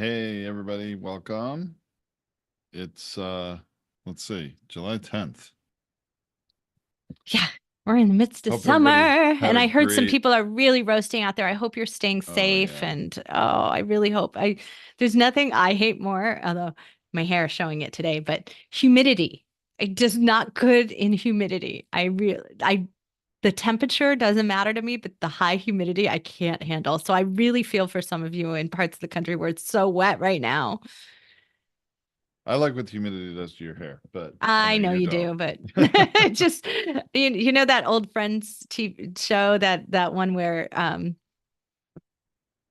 Hey everybody, welcome. It's let's see, July 10th. Yeah, we're in the midst of Hope summer, everybody had and a I heard some great. people are really roasting out there. I hope you're staying Oh safe, yeah. and I really hope. There's nothing I hate more, although my hair is showing it today, but humidity. I'm just not good in humidity. The temperature doesn't matter to me, but the high humidity I can't handle. So I really feel for some of you in parts of the country where it's so wet right now. I like what humidity does to your hair, but I know I know you you don't. do, but just you know that old Friends TV show, that one where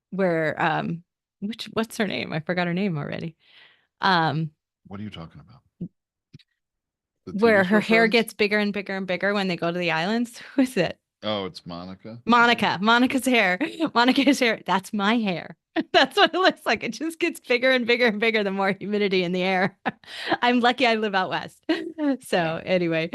what's her name? I forgot her name already. Um What are you talking about? The TV where her show hair Friends? gets bigger and bigger and bigger when they go to the islands. Who is it? Oh, it's Monica. Monica. Monica's hair. Monica's hair. That's my hair. That's what it looks like. It just gets bigger and bigger and bigger the more humidity in the air. I'm lucky I live out west. Yeah. So, anyway,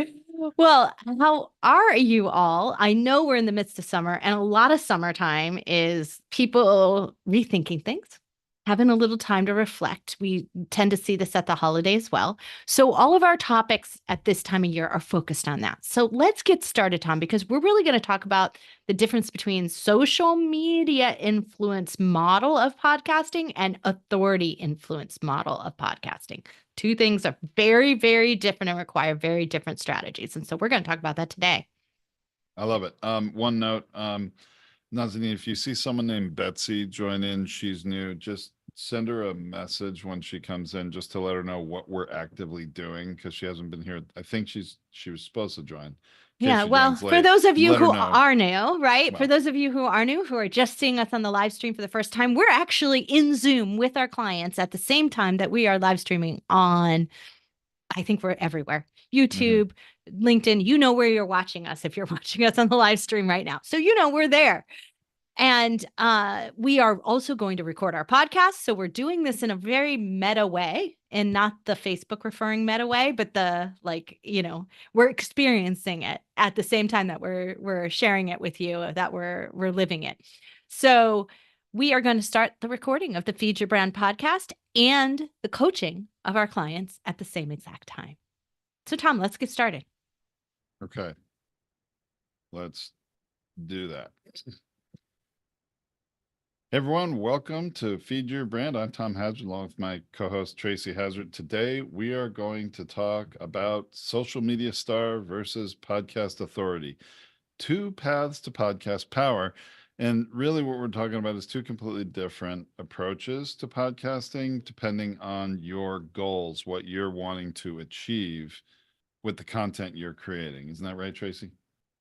well, how are you all? I know we're in the midst of summer, and a lot of summertime is people rethinking things, having a little time to reflect. We tend to see this at the holiday as well. So, all of our topics at this time of year are focused on that. So, let's get started, Tom, because we're really going to talk about the difference between social media influence model of podcasting and authority influence model of podcasting. Two things are very, very different and require very different strategies. And so we're going to talk about that today. I love it. One note, Nazanin, if you see someone named Betsy join in, she's new, just send her a message when she comes in just to let her know what we're actively doing because she hasn't been here. I think she was supposed to join. In case Yeah, she well, joins for late, those of you let her who know. are new, right? For Well, those of you who are new, who are just seeing us on the live stream for the first time, we're actually in Zoom with our clients at the same time that we are live streaming on, I think we're everywhere. YouTube, LinkedIn, you know where you're watching us if you're watching us on the live stream right now. So you know we're there. And we are also going to record our podcast. So we're doing this in a very meta way and not the Facebook referring meta way, but we're experiencing it at the same time that we're sharing it with you, that we're living it. So we are going to start the recording of the Feed Your Brand podcast and the coaching of our clients at the same exact time. So Tom, let's get started. okay. Let's do that. Hey everyone, welcome to Feed Your Brand. I'm Tom Hazard along with my co-host Tracy Hazard. Today we are going to talk about social media star versus podcast authority. Two paths to podcast power. And really what we're talking about is two completely different approaches to podcasting depending on your goals, what you're wanting to achieve with the content you're creating. Isn't that right, Tracy?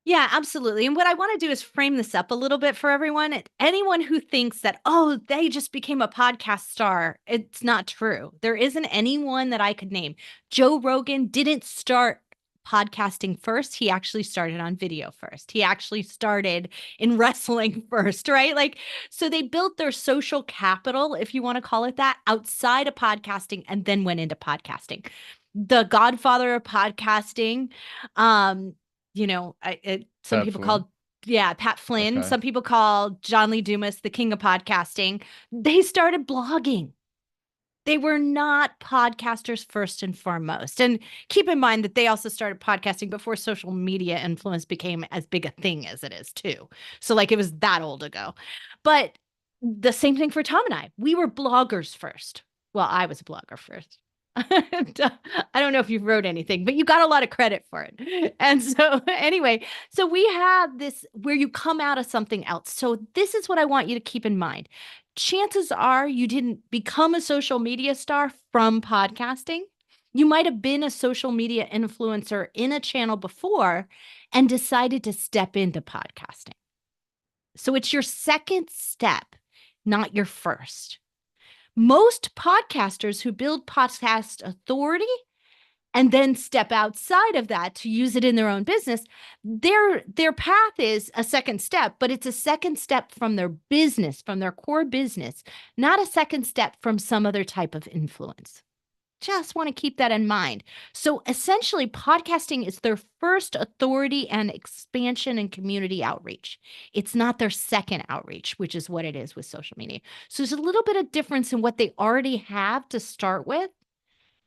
Yeah, absolutely. And what I want to do is frame this up a little bit for everyone. Anyone who thinks that, oh, they just became a podcast star, it's not true. There isn't anyone that I could name. Joe Rogan didn't start podcasting first. He actually started on video first. He actually started in wrestling first, right? Like, so they built their social capital, if you want to call it that, outside of podcasting and then went into podcasting. The godfather of podcasting, some Pat people Flynn. called, yeah, Pat Flynn. Okay. Some people call John Lee Dumas the king of podcasting. They started blogging. They were not podcasters first and foremost. And keep in mind that they also started podcasting before social media influence became as big a thing as it is, too. So, like, it was that old ago. But the same thing for Tom and I. We were bloggers first. Well, I was a blogger first. I don't know if you wrote anything, but you got a lot of credit for it. And so, anyway, so we have this where you come out of something else. So, this is what I want you to keep in mind. Chances are you didn't become a social media star from podcasting. You might have been a social media influencer in a channel before and decided to step into podcasting. So, it's your second step, not your first. Most podcasters who build podcast authority and then step outside of that to use it in their own business, their path is a second step, but it's a second step from their business, from their core business, not a second step from some other type of influence. Just want to keep that in mind. So essentially, podcasting is their first authority and expansion and community outreach. It's not their second outreach, which is what it is with social media. So there's a little bit of difference in what they already have to start with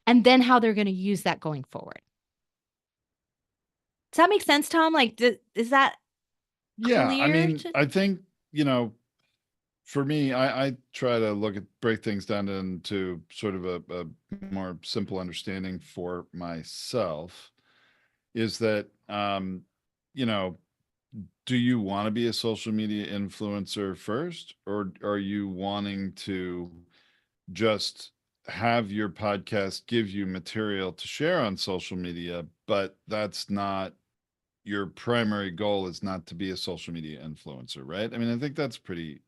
and then how they're going to use that going forward. Does that make sense, Tom? Like, is that Yeah, I clear? mean, I think, for me, I try to break things down into sort of a more simple understanding for myself is that, you know, do you want to be a social media influencer first, or are you wanting to just have your podcast give you material to share on social media, but that's not your primary goal is not to be a social media influencer, right? I mean, I think that's pretty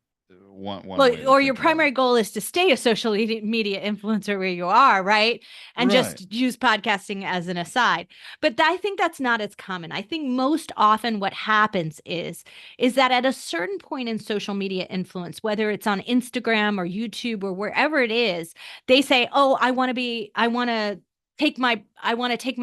one Well, way to or your think about primary it. goal is to stay a social media influencer where you are, right? And Right. just use podcasting as an aside. But I think that's not as common. I think most often what happens is that at a certain point in social media influence, whether it's on Instagram or YouTube or wherever it is, they say, "Oh, I want to take my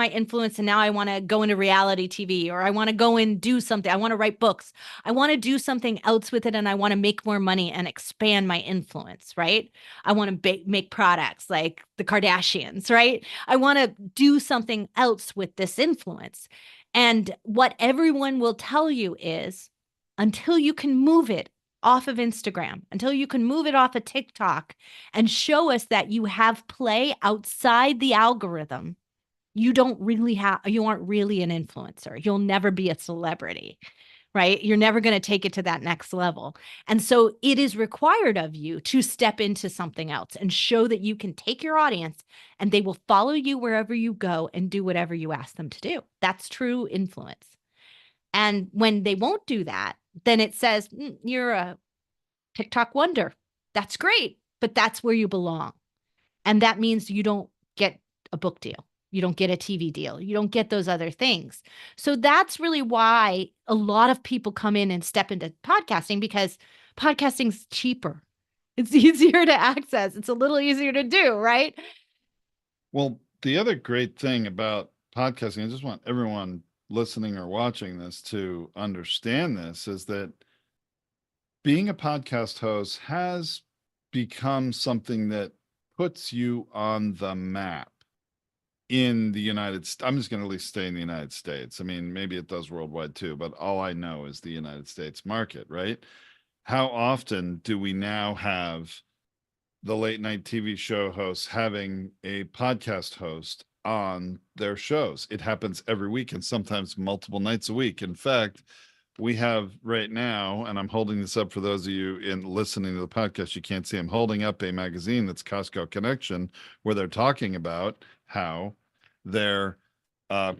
influence and now I want to go into reality TV, or I want to go and do something. I want to write books. I want to do something else with it, and I want to make more money and expand my influence, right? I want to make products like the Kardashians, right? I want to do something else with this influence." And what everyone will tell you is, until you can move it off of Instagram, until you can move it off of TikTok and show us that you have play outside the algorithm, you aren't really an influencer. You'll never be a celebrity, right? You're never going to take it to that next level. And so it is required of you to step into something else and show that you can take your audience and they will follow you wherever you go and do whatever you ask them to do. That's true influence. And when they won't do that, then it says, you're a TikTok wonder. That's great, but that's where you belong. And that means you don't get a book deal. You don't get a TV deal. You don't get those other things. So that's really why a lot of people come in and step into podcasting, because podcasting's cheaper. It's easier to access. It's a little easier to do, right? Well, the other great thing about podcasting, I just want everyone listening or watching this to understand this, is that being a podcast host has become something that puts you on the map in the United States. I'm just going to at least stay in the United States. I mean, maybe it does worldwide too, but all I know is the United States market, right? How often do we now have the late night TV show hosts having a podcast host on their shows? It happens every week and sometimes multiple nights a week. In fact, we have right now, and I'm holding this up for those of you in listening to the podcast, you can't see, I'm holding up a magazine that's Costco Connection, where they're talking about how their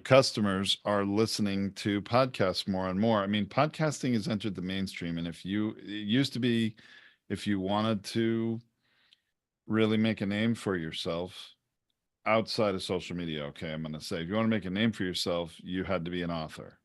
customers are listening to podcasts more and more. I mean, podcasting has entered the mainstream. And it used to be, if you wanted to really make a name for yourself outside of social media, okay, I'm going to say, if you want to make a name for yourself, you had to be an author.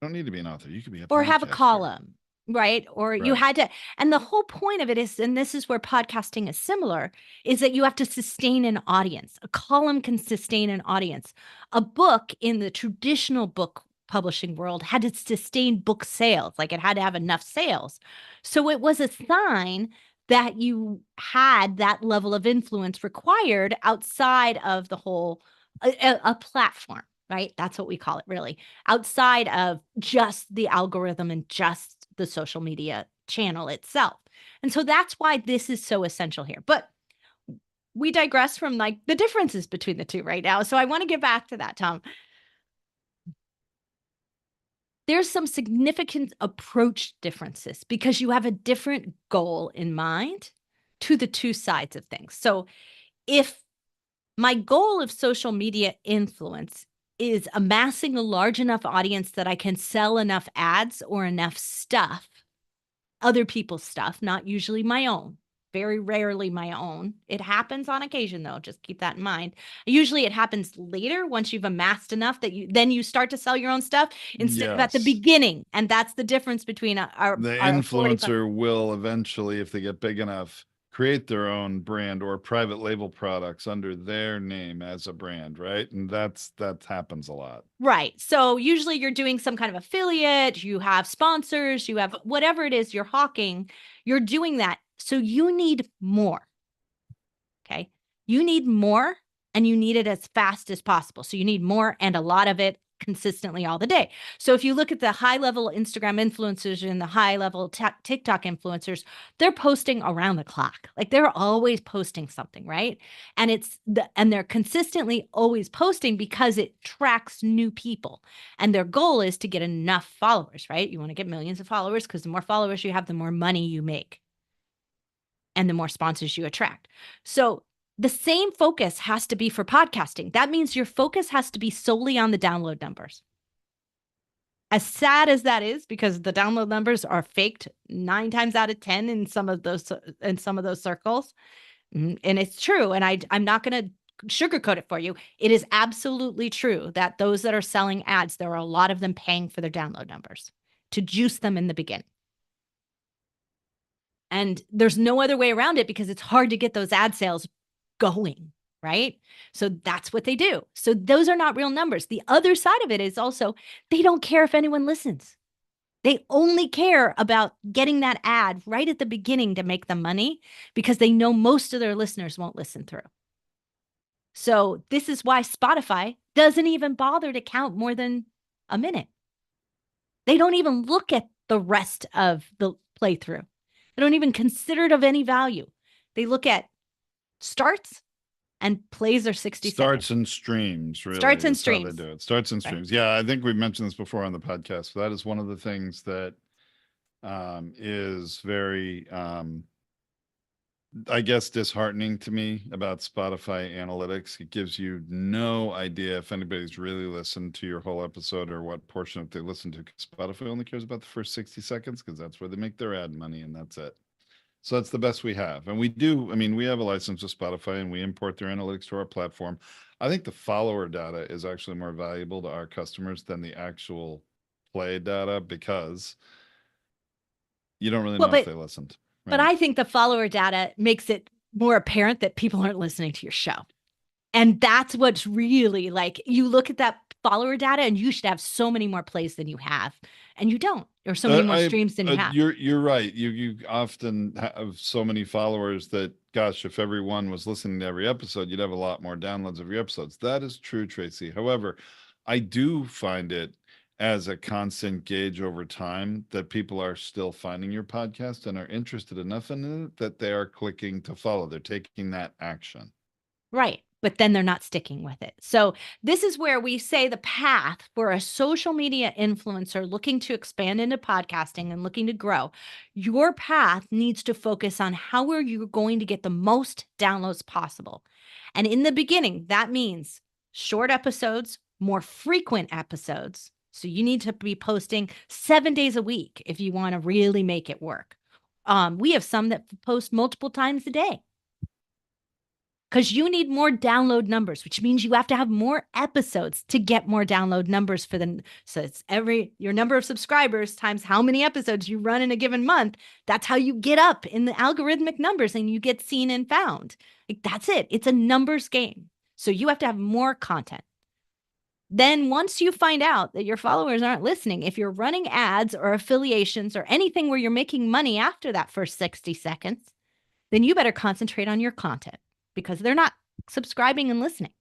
You don't need to be an author. You could be a Or have a podcaster. column, right? Or you Right. had to, and the whole point of it is, and this is where podcasting is similar, is that you have to sustain an audience. A column can sustain an audience. A book in the traditional book publishing world had to sustain book sales, like it had to have enough sales. So it was a sign that you had that level of influence required outside of the whole a platform, right? That's what we call it, really, outside of just the algorithm and just the social media channel itself. And so that's why this is so essential here. But we digress from like the differences between the two right now. So I want to get back to that, Tom. There's some significant approach differences because you have a different goal in mind to the two sides of things. So if my goal of social media influence is amassing a large enough audience that I can sell enough ads or enough stuff, other people's stuff, not usually my own, very rarely my own. It happens on occasion, though. Just keep that in mind. Usually it happens later, once you've amassed enough that you start to sell your own stuff instead of at the Yes. beginning. And that's the difference between The our 45. influencer will eventually, if they get big enough, create their own brand or private label products under their name as a brand, right? And that happens a lot. Right. So usually you're doing some kind of affiliate, you have sponsors, you have whatever it is you're hawking, you're doing that. So you need more. Okay. You need more and you need it as fast as possible. So you need more and a lot of it consistently all the day. So if you look at the high level Instagram influencers and the high level TikTok influencers, they're posting around the clock. Like they're always posting something, right? And they're consistently always posting because it tracks new people. And their goal is to get enough followers, right? You want to get millions of followers because the more followers you have, the more money you make and the more sponsors you attract. So the same focus has to be for podcasting. That means your focus has to be solely on the download numbers. As sad as that is, because the download numbers are faked 9 times out of 10 in some of those circles. And it's true. And I'm not going to sugarcoat it for you. It is absolutely true that those that are selling ads, there are a lot of them paying for their download numbers to juice them in the beginning. And there's no other way around it because it's hard to get those ad sales going, right? So that's what they do. So those are not real numbers. The other side of it is also they don't care if anyone listens. They only care about getting that ad right at the beginning to make them money because they know most of their listeners won't listen through. So this is why Spotify doesn't even bother to count more than a minute. They don't even look at the rest of the playthrough. They don't even consider it of any value. They look at starts and plays are 60 Starts seconds. and streams, really. Starts and is how streams. they do it. Starts and Right. streams. Yeah, I think we've mentioned this before on the podcast. That is one of the things that is very, I guess, disheartening to me about Spotify analytics. It gives you no idea if anybody's really listened to your whole episode or what portion of it they listen to. Spotify only cares about the first 60 seconds because that's where they make their ad money, and that's it. So that's the best we have. And we do, I mean, we have a license with Spotify and we import their analytics to our platform. I think the follower data is actually more valuable to our customers than the actual play data because you don't really know if they listened. But I think the follower data makes it more apparent that people aren't listening to your show. And that's what's really like, you look at that follower data and you should have so many more plays than you have. And you don't, or so many more streams than you have. You're right. You often have so many followers that, gosh, if everyone was listening to every episode, you'd have a lot more downloads of your episodes. That is true, Tracy. However, I do find it as a constant gauge over time that people are still finding your podcast and are interested enough in it that they are clicking to follow. They're taking that action. Right. But then they're not sticking with it. So this is where we say the path for a social media influencer looking to expand into podcasting and looking to grow, your path needs to focus on how are you going to get the most downloads possible. And in the beginning, that means short episodes, more frequent episodes. So you need to be posting 7 days a week if you want to really make it work. We have some that post multiple times a day, because you need more download numbers, which means you have to have more episodes to get more download numbers for them. So it's your number of subscribers times how many episodes you run in a given month. That's how you get up in the algorithmic numbers and you get seen and found. Like, that's it. It's a numbers game. So you have to have more content. Then once you find out that your followers aren't listening, if you're running ads or affiliations or anything where you're making money after that first 60 seconds, then you better concentrate on your content, because they're not subscribing and listening.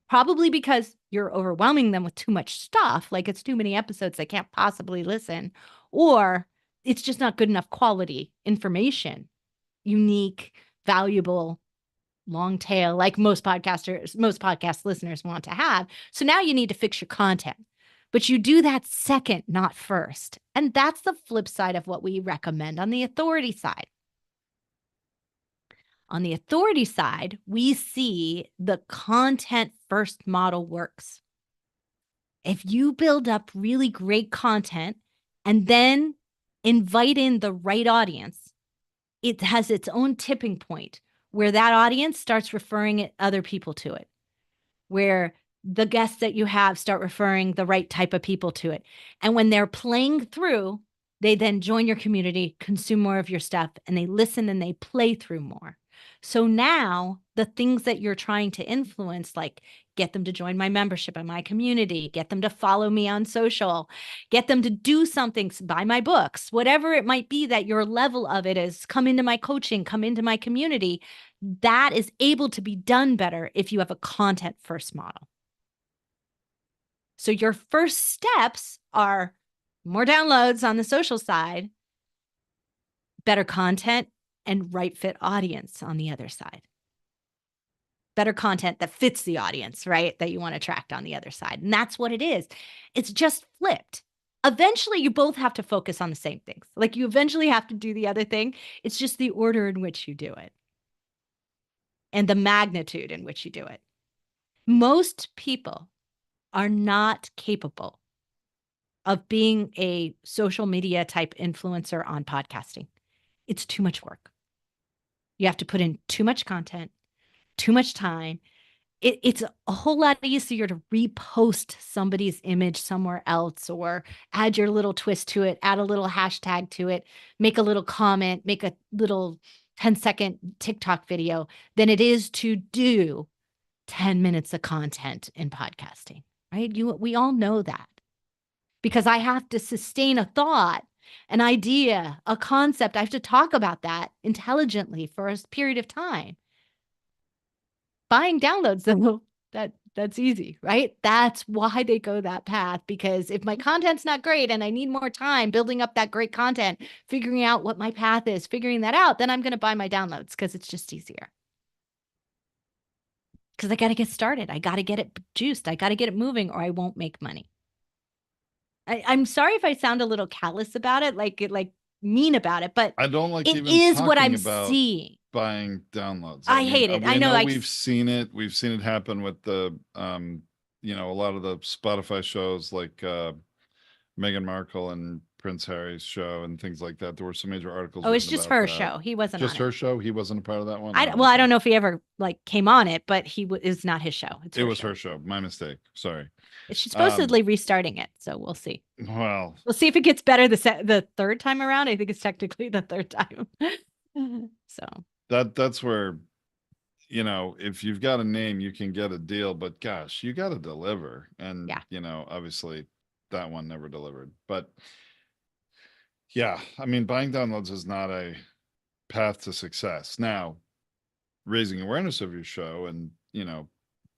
Probably because you're overwhelming them with too much stuff, like it's too many episodes, they can't possibly listen, or it's just not good enough quality information, unique, valuable, long tail, like most podcast listeners want to have. So now you need to fix your content, but you do that second, not first. And that's the flip side of what we recommend on the authority side. On the authority side, we see the content first model works. If you build up really great content and then invite in the right audience, it has its own tipping point where that audience starts referring other people to it, where the guests that you have start referring the right type of people to it. And when they're playing through, They then join your community, consume more of your stuff, and they listen and they play through more. So now the things that you're trying to influence, like get them to join my membership and my community, get them to follow me on social, get them to do something, buy my books, whatever it might be that your level of it is, come into my coaching, come into my community, that is able to be done better if you have a content first model. So your first steps are more downloads on the social side, better content, and right fit audience on the other side. Better content that fits the audience, right? That you want to attract on the other side. And that's what it is. It's just flipped. Eventually, you both have to focus on the same things. Like you eventually have to do the other thing. It's just the order in which you do it and the magnitude in which you do it. Most people are not capable of being a social media type influencer on podcasting. It's too much work. You have to put in too much content, too much time. It's a whole lot easier to repost somebody's image somewhere else or add your little twist to it, add a little hashtag to it, make a little comment, make a little 10-second TikTok video than it is to do 10 minutes of content in podcasting, right? We all know that because I have to sustain a thought, an idea, a concept. I have to talk about that intelligently for a period of time. Buying downloads, though, that's easy, right? That's why they go that path, because if my content's not great and I need more time building up that great content, figuring out what my path is, figuring that out, then I'm going to buy my downloads because it's just easier. Because I got to get started. I got to get it juiced. I got to get it moving or I won't make money. I'm sorry if I sound a little callous about it, like mean about it, but I don't like it even is what I'm talking about seeing. buying downloads. I hate it. I know, like we've seen it. We've seen it happen with the a lot of the Spotify shows like Meghan Markle and Prince Harry's show and things like that. There were some major articles. Oh, it's written just about her that. show. He wasn't Just on her it. show. He wasn't a part of that one. Well, I don't know if he ever like came on it, but it's not his show. It was her show. My mistake. Sorry. She's supposedly restarting it, so we'll see. Well, we'll see if it gets better the third time around. I think it's technically the third time. So that's where, if you've got a name, you can get a deal, but gosh, you got to deliver. And, yeah. Obviously that one never delivered, but yeah, I mean, buying downloads is not a path to success. Now, raising awareness of your show and,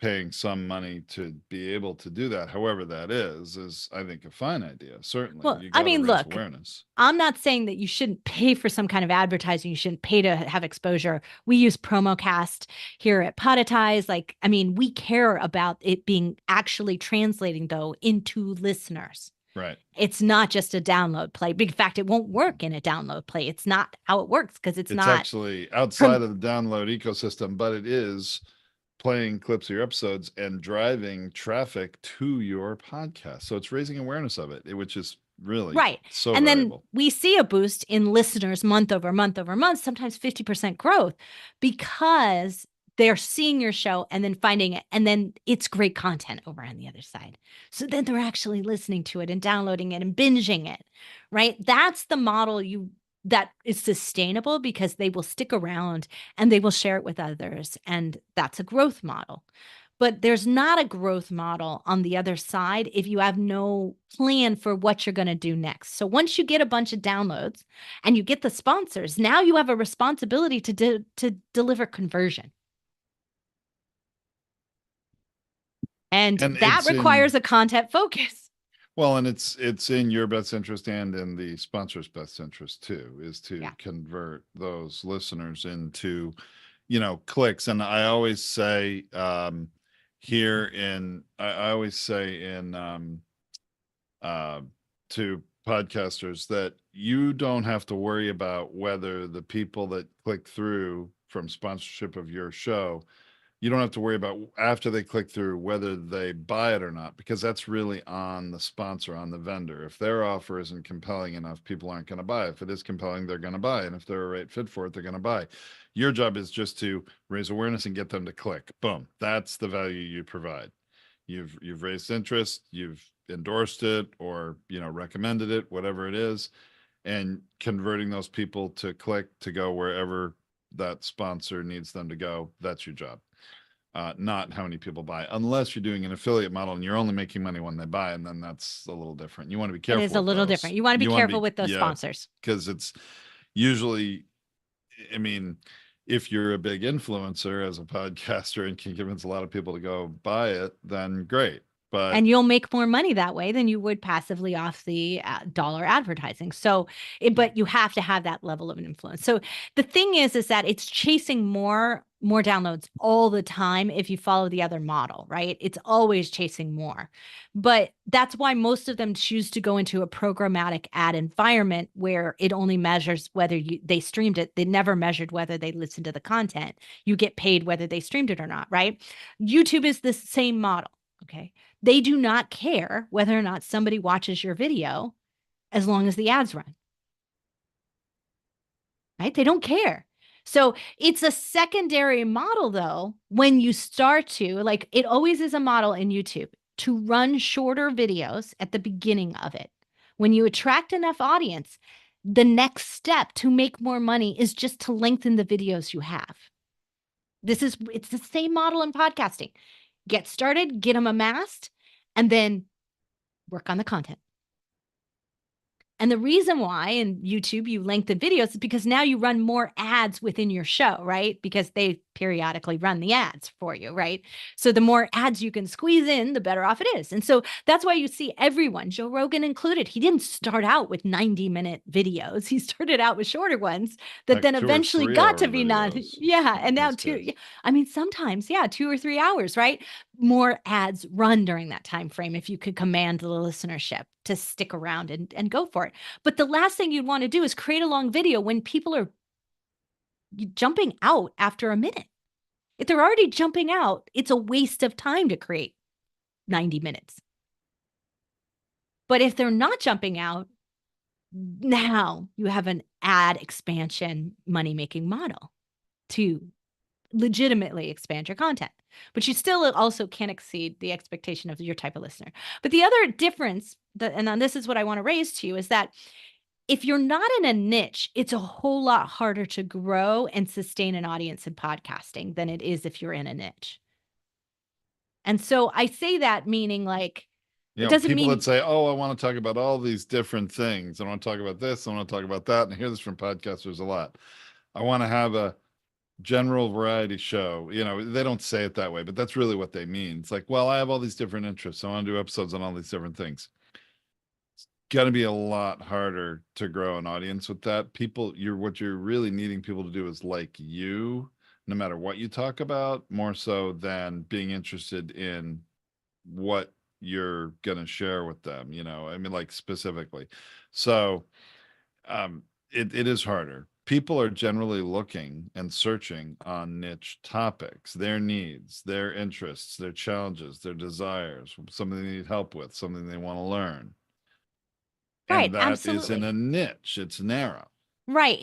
paying some money to be able to do that, however that is I think a fine idea. Certainly. Well, You I mean, raise look, awareness. I'm not saying that you shouldn't pay for some kind of advertising. You shouldn't pay to have exposure. We use PromoCast here at Podetize. Like, I mean, we care about it being actually translating though into listeners. Right. It's not just a download play. In fact, it won't work in a download play. It's not how it works because it's not actually outside of the download ecosystem, but it is playing clips of your episodes and driving traffic to your podcast. So it's raising awareness of it, which is really right. So and valuable. Then we see a boost in listeners month over month over month, sometimes 50% growth because they're seeing your show and then finding it. And then it's great content over on the other side. So then they're actually listening to it and downloading it and binging it, right? That's the model that is sustainable because they will stick around and they will share it with others. And that's a growth model. But there's not a growth model on the other side if you have no plan for what you're going to do next. So once you get a bunch of downloads and you get the sponsors, now you have a responsibility to deliver conversion. And that requires a content focus. Well, and it's in your best interest and in the sponsor's best interest too, is to convert those listeners into, clicks. And I always say to podcasters that you don't have to worry about whether the people that click through from sponsorship of your show, you don't have to worry about after they click through whether they buy it or not, because that's really on the sponsor, on the vendor. If their offer isn't compelling enough, people aren't going to buy. If it is compelling, they're going to buy. And if they're a right fit for it, they're going to buy. Your job is just to raise awareness and get them to click. Boom. That's the value you provide. You've raised interest, you've endorsed it or, recommended it, whatever it is. and converting those people to click to go wherever that sponsor needs them to go. That's your job. Not how many people buy, unless you're doing an affiliate model and you're only making money when they buy, and then that's a little different. You want to be It careful is a with little those. different. You want to be careful with those Yeah, sponsors. because it's usually, I mean, if you're a big influencer as a podcaster and can convince a lot of people to go buy it, then great. But And you'll make more money that way than you would passively off the dollar advertising. So, but you have to have that level of an influence. So the thing is that it's chasing more downloads all the time if you follow the other model, right? It's always chasing more. But that's why most of them choose to go into a programmatic ad environment where it only measures whether they streamed it. They never measured whether they listened to the content. You get paid whether they streamed it or not, right? YouTube is the same model. Okay. They do not care whether or not somebody watches your video as long as the ads run. Right? They don't care. So it's a secondary model, though, when you start to, like, it always is a model in YouTube to run shorter videos at the beginning of it. When you attract enough audience, the next step to make more money is just to lengthen the videos you have. It's the same model in podcasting. Get started, get them amassed, and then work on the content. And the reason why in YouTube you lengthen videos is because now you run more ads within your show, right? Because they periodically run the ads for you, right? So the more ads you can squeeze in, the better off it is. And so that's why you see everyone, Joe Rogan included, he didn't start out with 90-minute videos. He started out with shorter ones that like then 2 or eventually 3 got hour to be not, videos yeah. in And now his case. I mean, sometimes, yeah, 2 or 3 hours, right? More ads run during that time frame if you could command the listenership to stick around and go for it. But the last thing you'd want to do is create a long video when people are jumping out after a minute. If they're already jumping out, it's a waste of time to create 90 minutes. But if they're not jumping out, now you have an ad expansion money-making model to legitimately expand your content. But you still also can't exceed the expectation of your type of listener. But the other difference, and then this is what I want to raise to you, is that if you're not in a niche, it's a whole lot harder to grow and sustain an audience in podcasting than it is if you're in a niche. And so I say that meaning, like, You it know, doesn't people mean that say, "Oh, I want to talk about all these different things. I want to talk about this. I want to talk about that." And I hear this from podcasters a lot. I want to have a general variety show. You know, they don't say it that way, but that's really what they mean. It's like, well, I have all these different interests. I want to do episodes on all these different things. It's going to be a lot harder to grow an audience with that. What you're really needing people to do is like you, no matter what you talk about, more so than being interested in what you're going to share with them, you know, I mean, like specifically. So it is harder. People are generally looking and searching on niche topics, their needs, their interests, their challenges, their desires, something they need help with, something they want to learn. right. And that is in Absolutely. a niche. It's narrow. Right.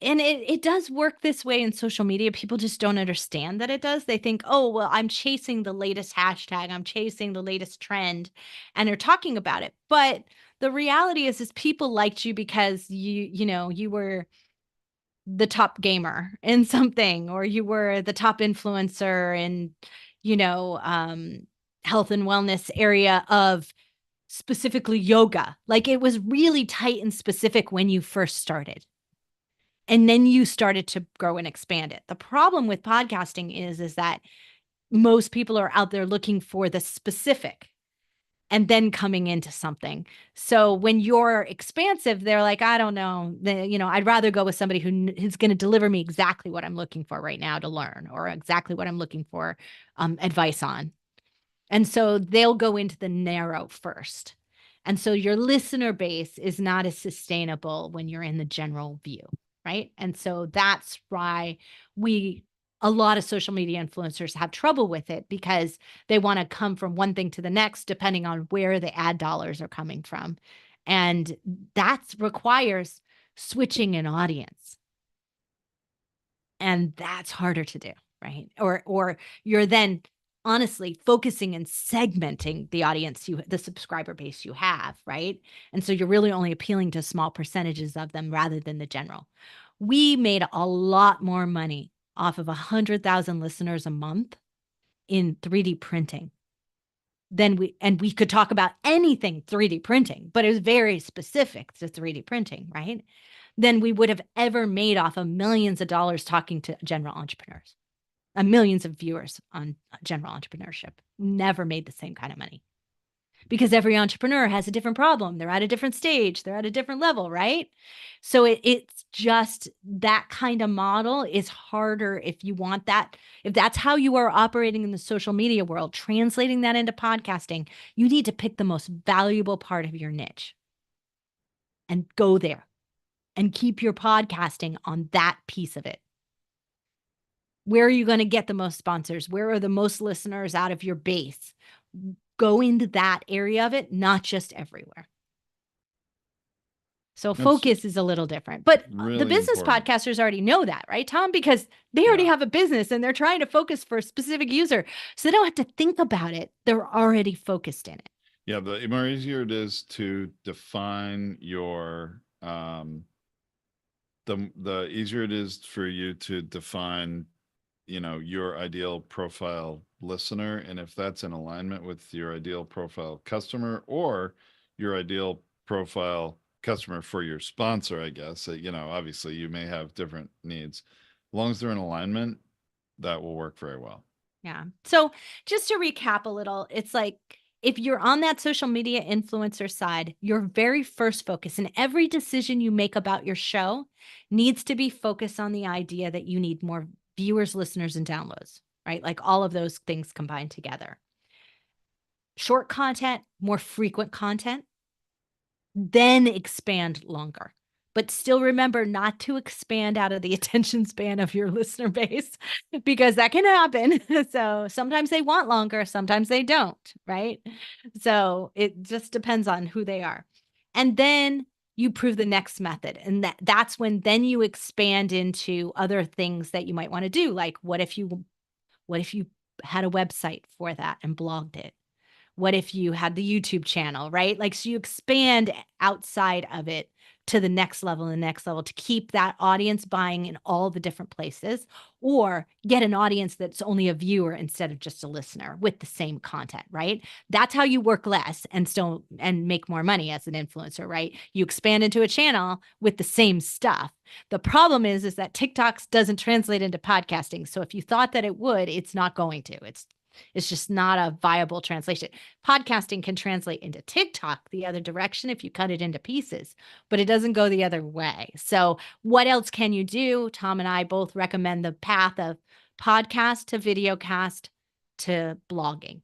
And it does work this way in social media. People just don't understand that it does. They think, oh, well, I'm chasing the latest hashtag, I'm chasing the latest trend, and they're talking about it. But the reality is people liked you because you were the top gamer in something, or you were the top influencer in, health and wellness area of specifically yoga. Like, it was really tight and specific when you first started. And then you started to grow and expand it. The problem with podcasting is that most people are out there looking for the specific and then coming into something. So when you're expansive, they're like, I don't know, I'd rather go with somebody who's going to deliver me exactly what I'm looking for right now to learn, or exactly what I'm looking for advice on. And so they'll go into the narrow first. And so your listener base is not as sustainable when you're in the general view, right? And so that's why a lot of social media influencers have trouble with it, because they want to come from one thing to the next, depending on where the ad dollars are coming from. And that requires switching an audience. And that's harder to do, right? Or you're then honestly focusing and segmenting the audience, the subscriber base you have, right? And so you're really only appealing to small percentages of them rather than the general. We made a lot more money off of 100,000 listeners a month in 3D printing than we could talk about anything 3D printing, but it was very specific to 3D printing, right? Than we would have ever made off of millions of dollars talking to general entrepreneurs. Millions of viewers on general entrepreneurship. Never made the same kind of money because every entrepreneur has a different problem. They're at a different stage. They're at a different level, right? So it's just that kind of model is harder if you want that. If that's how you are operating in the social media world, translating that into podcasting, you need to pick the most valuable part of your niche and go there and keep your podcasting on that piece of it. Where are you going to get the most sponsors? Where are the most listeners out of your base? Go into that area of it, not just everywhere. So focus is a little different, but really the business important. podcasters already know that, right, Tom? Because they already have a business and they're trying to focus for a specific user. So they don't have to think about it. They're already focused in it. Yeah. The more easier it is to define your, the easier it is for you to define, your ideal profile listener. And if that's in alignment with your ideal profile customer or your ideal profile customer for your sponsor, I guess, obviously you may have different needs. As long as they're in alignment, that will work very well. Yeah. So just to recap a little, it's like if you're on that social media influencer side, your very first focus and every decision you make about your show needs to be focused on the idea that you need more viewers, listeners, and downloads, right? Like all of those things combined together. Short content, more frequent content, then expand longer. But still remember not to expand out of the attention span of your listener base because that can happen. So sometimes they want longer, sometimes they don't, right? So it just depends on who they are. And then you prove the next method. And that's when then you expand into other things that you might want to do. Like what if you had a website for that and blogged it? What if you had the YouTube channel, right? Like, so you expand outside of it to the next level and the next level to keep that audience buying in all the different places, or get an audience that's only a viewer instead of just a listener with the same content, right? That's how you work less and still and make more money as an influencer, right? You expand into a channel with the same stuff. The problem is that TikTok doesn't translate into podcasting. So if you thought that it would, it's not going to. It's just not a viable translation. Podcasting can translate into TikTok the other direction if you cut it into pieces, but it doesn't go the other way. So what else can you do? Tom and I both recommend the path of podcast to videocast to blogging.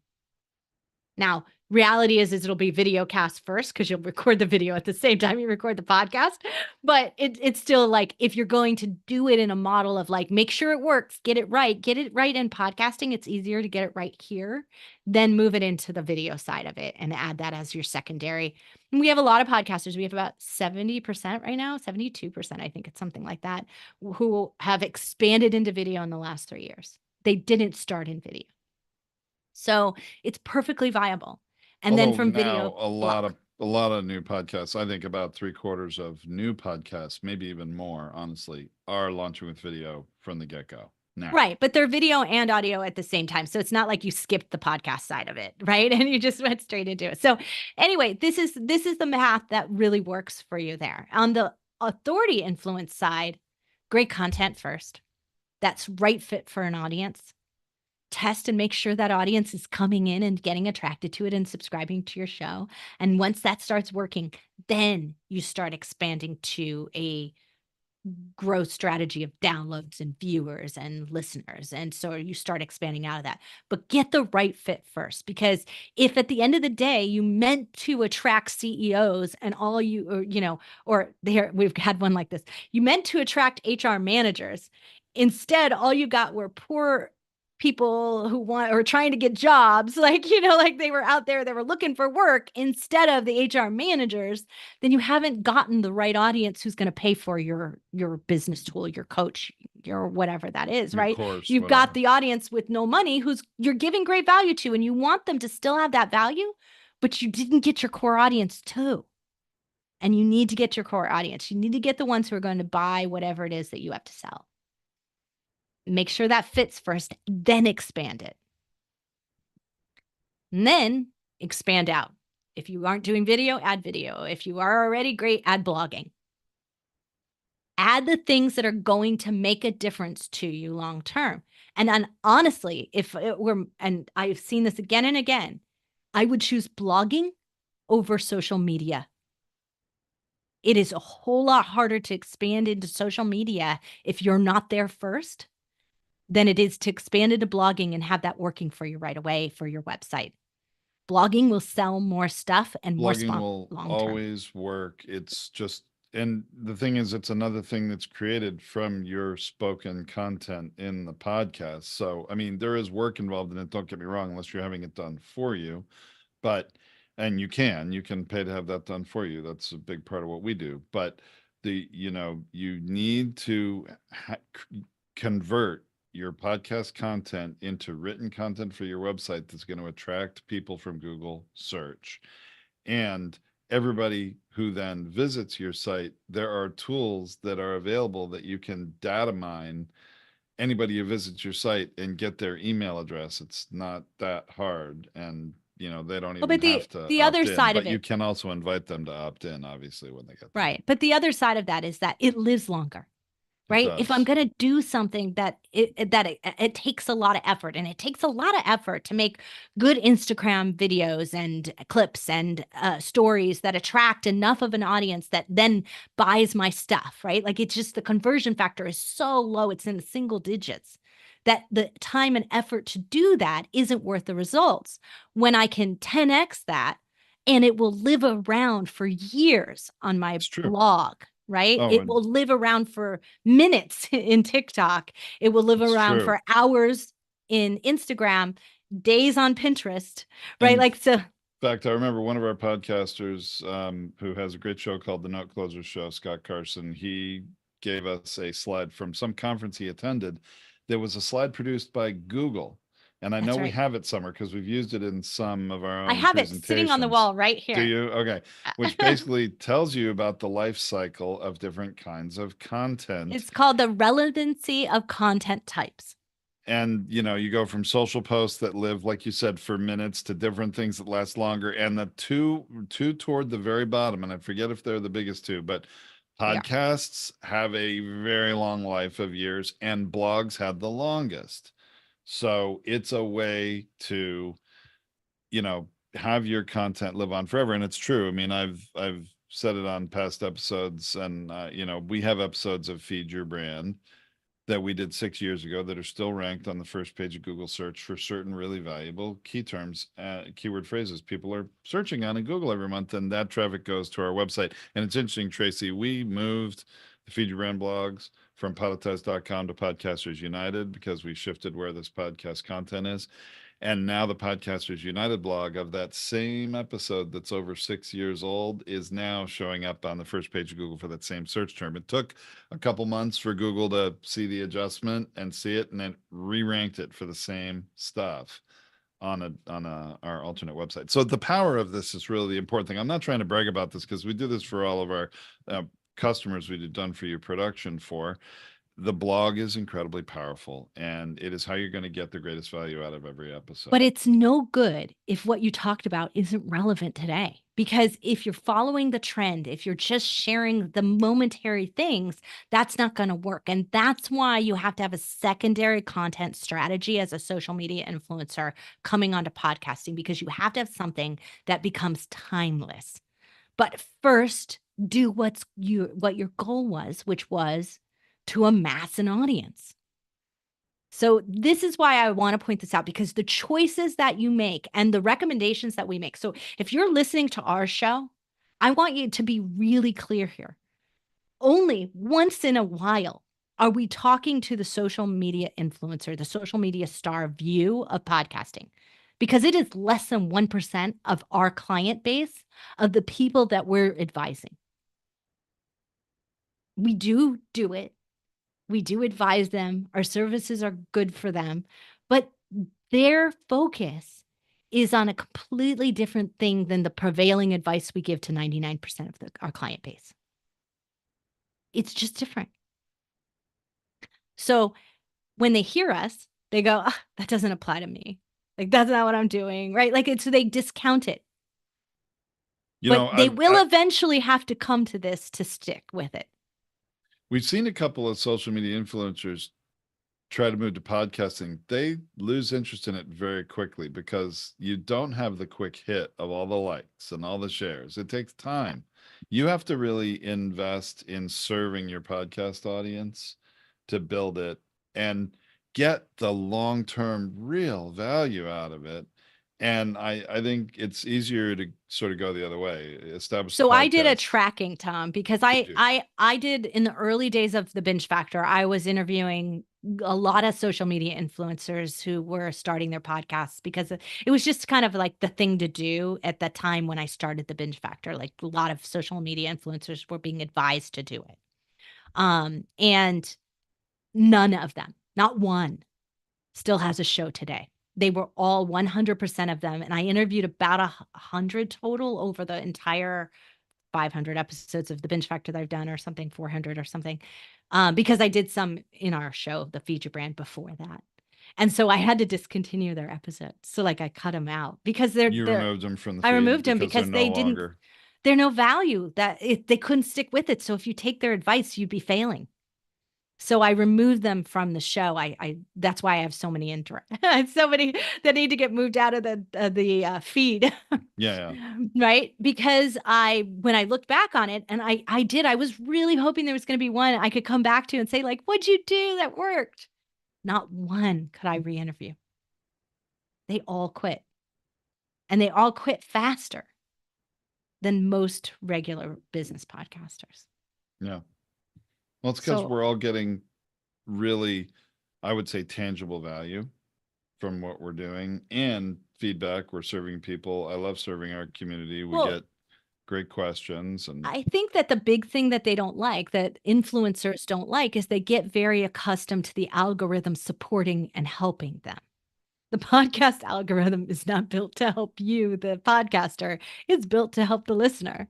Now, reality is it'll be video cast first because you'll record the video at the same time you record the podcast. But it's still like if you're going to do it in a model of like, make sure it works, get it right in podcasting. It's easier to get it right here, then move it into the video side of it and add that as your secondary. And we have a lot of podcasters. We have about 70% right now, 72%, I think it's something like that, who have expanded into video in the last 3 years. They didn't start in video. So it's perfectly viable. And then from video, a lot of new podcasts, I think about 3/4 of new podcasts, maybe even more, honestly, are launching with video from the get-go now. Right. But they're video and audio at the same time. So it's not like you skipped the podcast side of it, right? And you just went straight into it. So anyway, this is the math that really works for you there. On the authority influence side, great content first. That's right fit for an audience. Test and make sure that audience is coming in and getting attracted to it and subscribing to your show. And once that starts working, then you start expanding to a growth strategy of downloads and viewers and listeners. And so you start expanding out of that, but get the right fit first, because if at the end of the day, you meant to attract CEOs and all you, or there, we've had one like this, you meant to attract HR managers. Instead, all you got were poor people who want or trying to get jobs, like, like they were out there, they were looking for work instead of the HR managers, then you haven't gotten the right audience who's going to pay for your business tool, your coach, your whatever that is, Your right? course, You've whatever. got the audience with no money who's you're giving great value to, and you want them to still have that value, but you didn't get your core audience too. And you need to get your core audience. You need to get the ones who are going to buy whatever it is that you have to sell. Make sure that fits first, then expand it. And then expand out. If you aren't doing video, add video. If you are already great, add blogging. Add the things that are going to make a difference to you long term. And then honestly, if it were, and I've seen this again and again, I would choose blogging over social media. It is a whole lot harder to expand into social media if you're not there first than it is to expand into blogging and have that working for you right away for your website. Blogging will sell more stuff and more Blogging will long term. always work. It's just, and the thing is, it's another thing that's created from your spoken content in the podcast. So, I mean, there is work involved in it. Don't get me wrong, unless you're having it done for you, but, and you can pay to have that done for you. That's a big part of what we do. But you need to convert your podcast content into written content for your website that's going to attract people from Google search. And everybody who then visits your site, there are tools that are available that you can data mine anybody who visits your site and get their email address. It's not that hard. And they don't even have to the opt other in, side but of it, you can also invite them to opt in, obviously, when they get there. right. But the other side of that is that it lives longer. Right. If I'm going to do something that it takes a lot of effort, and it takes a lot of effort to make good Instagram videos and clips and stories that attract enough of an audience that then buys my stuff. Right. Like, it's just the conversion factor is so low. It's in the single digits that the time and effort to do that isn't worth the results. When I can 10x that, and it will live around for years on my blog. Right? Oh, It will live around for minutes in TikTok. It will live around for hours in Instagram, days on Pinterest, right? In fact, I remember one of our podcasters who has a great show called The Note Closer Show, Scott Carson. He gave us a slide from some conference he attended. There was a slide produced by Google. And I know we have it somewhere because we've used it in some of our own presentations. I have it sitting on the wall right here. Do you? Okay. Which basically tells you about the life cycle of different kinds of content. It's called the relevancy of content types. And, you go from social posts that live, like you said, for minutes to different things that last longer. And the two toward the very bottom, and I forget if they're the biggest two, but podcasts have a very long life of years, and blogs had the longest. So it's a way to, have your content live on forever. And it's true. I mean, I've said it on past episodes, and, we have episodes of Feed Your Brand that we did 6 years ago that are still ranked on the first page of Google search for certain really valuable key terms, keyword phrases people are searching on in Google every month. And that traffic goes to our website. And it's interesting, Tracy, we moved the Feed Your Brand blogs from podetize.com to Podcasters United because we shifted where this podcast content is. And now the Podcasters United blog of that same episode that's over 6 years old is now showing up on the first page of Google for that same search term. It took a couple months for Google to see the adjustment and see it, and then re-ranked it for the same stuff on our alternate website. So the power of this is really the important thing. I'm not trying to brag about this because we do this for all of our customers we do Done For You production for. The blog is incredibly powerful, and it is how you're going to get the greatest value out of every episode. But it's no good if what you talked about isn't relevant today. Because if you're following the trend, if you're just sharing the momentary things, that's not going to work. And that's why you have to have a secondary content strategy as a social media influencer coming onto podcasting, because you have to have something that becomes timeless. But first, do what your goal was, which was to amass an audience. So this is why I want to point this out, because the choices that you make and the recommendations that we make. So if you're listening to our show, I want you to be really clear here. Only once in a while Are we talking to the social media influencer, the social media star view of podcasting? Because it is less than 1% of our client base of the people that we're advising. We do it. We do advise them. Our services are good for them, but their focus is on a completely different thing than the prevailing advice we give to 99% of our client base. It's just different. So when they hear us, they go, "Ah, that doesn't apply to me. Like, that's not what I'm doing," right? Like, so they discount it. You But know, they will eventually have to come to this to stick with it. we've seen a couple of social media influencers try to move to podcasting. They lose interest in it very quickly because you don't have the quick hit of all the likes and all the shares. It takes time. You have to really invest in serving your podcast audience to build it and get the long-term real value out of it. And I think it's easier to sort of go the other way. Establish So I did a podcast. tracking, Tom, because Did you? I did in the early days of the Binge Factor, I was interviewing a lot of social media influencers who were starting their podcasts because it was just kind of like the thing to do at the time when I started the Binge Factor. Like a lot of social media influencers were being advised to do it. And none of them, not one, still has a show today. They were all 100% of them. And I interviewed about 100 total over the entire 500 episodes of the Binge Factor that I've done, or something, 400 or something, because I did some in our show, the Feed Your Brand, before that. And so I had to discontinue their episodes. So like I cut them out because You removed them from the I feed removed them because they're because no they didn't, longer. they're no value that they couldn't stick with it. So if you take their advice, you'd be failing. So I removed them from the show. That's why I have so many I have so many that need to get moved out of the feed. Yeah. Right? Because when I looked back on it, and I was really hoping there was going to be one I could come back to and say, like, what'd you do that worked? Not one could I re-interview. They all quit. And they all quit faster than most regular business podcasters. Yeah. Well, it's because So we're all getting really, I would say, tangible value from what we're doing and feedback. We're serving people. I love serving our community. We Well, get great questions and I think that the big thing that they don't like, that influencers don't like, is they get very accustomed to the algorithm supporting and helping them. The podcast algorithm is not built to help you, the podcaster. It's built to help the listener.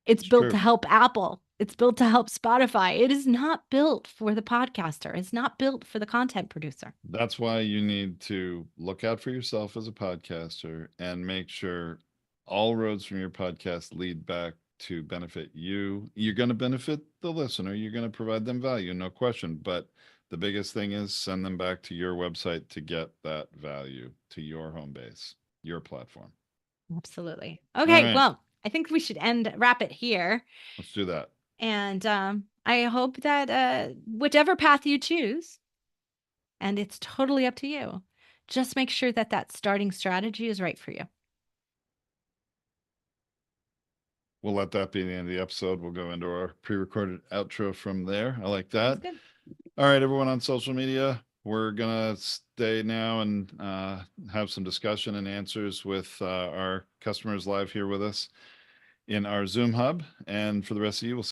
It's built to true. help Apple. It's built to help Spotify. It is not built for the podcaster. It's not built for the content producer. That's why you need to look out for yourself as a podcaster and make sure all roads from your podcast lead back to benefit you. You're going to benefit the listener. You're going to provide them value, no question. But the biggest thing is send them back to your website to get that value to your home base, your platform. Absolutely. All Okay, right, well, I think we should wrap it here. let's do that. And I hope that whichever path you choose, and it's totally up to you, just make sure that that starting strategy is right for you. We'll let that be the end of the episode. We'll go into our pre-recorded outro from there. I like Sounds that. good. All right, everyone on social media, we're gonna stay now and have some discussion and answers with our customers live here with us in our Zoom hub. And for the rest of you, we'll